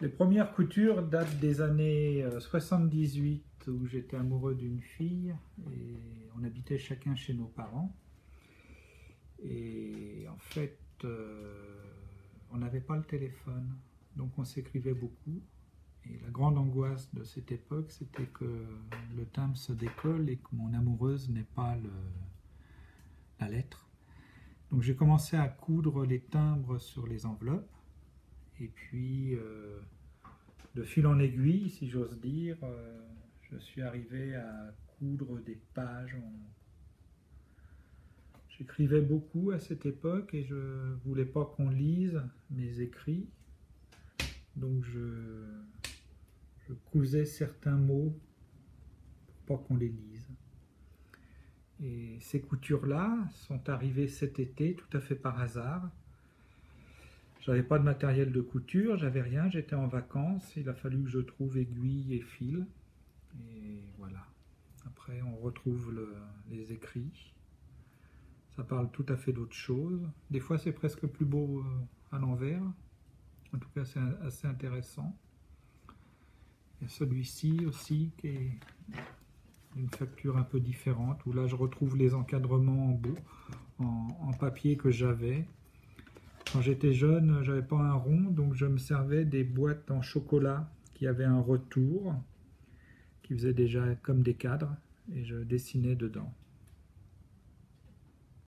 Les premières coutures datent des années 78 où j'étais amoureux d'une fille et on habitait chacun chez nos parents. Et en fait, on n'avait pas le téléphone, donc on s'écrivait beaucoup. Et la grande angoisse de cette époque, c'était que le timbre se décolle et que mon amoureuse n'ait pas la lettre. Donc j'ai commencé à coudre les timbres sur les enveloppes. Et puis, de fil en aiguille, si j'ose dire, je suis arrivé à coudre des pages. J'écrivais beaucoup à cette époque et je ne voulais pas qu'on lise mes écrits. Donc je cousais certains mots pour pas qu'on les lise. Et ces coutures-là sont arrivées cet été tout à fait par hasard. J'avais pas de matériel de couture, j'avais rien, j'étais en vacances, il a fallu que je trouve aiguille et fil. Et voilà. Après, on retrouve les écrits. Ça parle tout à fait d'autre chose. Des fois, c'est presque plus beau à l'envers. En tout cas, c'est assez intéressant. Il y a celui-ci aussi qui est une facture un peu différente, où là, je retrouve les encadrements en papier que j'avais. Quand j'étais jeune, j'avais pas un rond, donc je me servais des boîtes en chocolat qui avaient un retour, qui faisaient déjà comme des cadres, et je dessinais dedans.